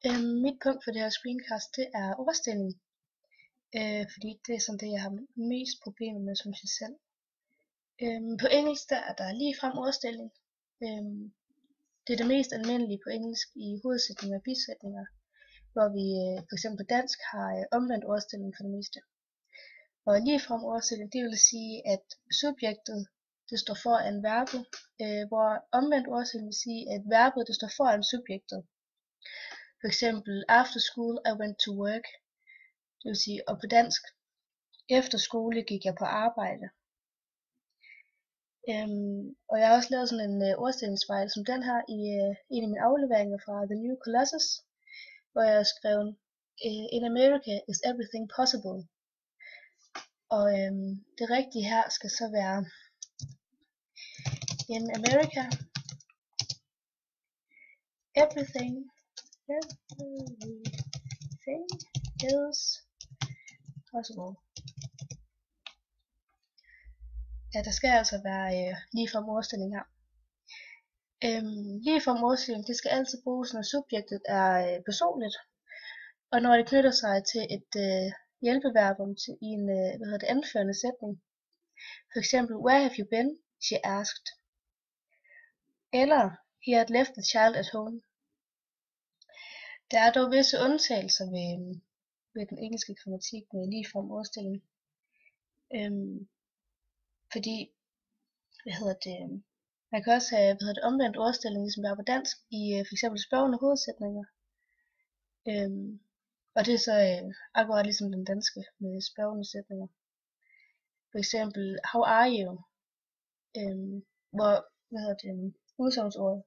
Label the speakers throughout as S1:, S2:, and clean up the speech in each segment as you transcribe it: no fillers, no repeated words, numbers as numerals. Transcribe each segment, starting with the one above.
S1: Mit punkt for det her screencast, det er ordstilling. Fordi det er sådan det, jeg har mest problemer med, synes jeg selv. På engelsk, der er der ligefrem ordstilling. Det er det mest almindelige på engelsk i hovedsætninger og bisætninger, hvor vi for eksempel på dansk har omvendt ordstilling for det meste. Og ligefrem ordstilling, det vil sige, at subjektet, det står foran verbet, hvor omvendt ordstilling vil sige, at verbet, det står foran subjektet. For eksempel, after school I went to work. Det vil sige, og på dansk, efter skole gik jeg på arbejde. Og jeg har også lavet sådan en ordstillingsfejl som den her i en af mine afleveringer fra The New Colossus, hvor jeg har skrevet, in America is everything possible. Og det rigtige her skal så være, in America, everything is possible. Ja, der skal altså være ligefrem ordstilling her. Ligefrem ordstilling, det skal altid bruges, når subjektet er personligt, og når det knytter sig til et hjælpeverbum i en anførende sætning. For eksempel, where have you been? She asked. Eller, he had left the child at home. Der er dog visse undtagelser ved den engelske grammatik med ligefrem ordstilling. Fordi, man kan også have omvendt ordstilling, ligesom der er på dansk, i for eksempel spørgende hovedsætninger. Og det er så akkurat ligesom den danske med spørgende sætninger. For eksempel, how are you? Hvor udsagnordet,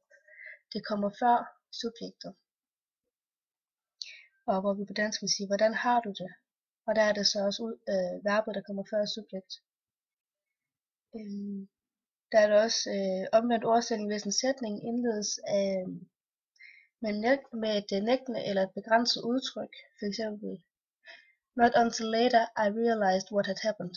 S1: det kommer før subjektet. Og hvor vi på dansk vil sige, hvordan har du det? Og der er det så også verbet, der kommer før subjekt. Der er der også omvendt ordstilling, hvis en sætning indledes med et nægtende eller et begrænset udtryk. For eksempel, not until later I realized what had happened.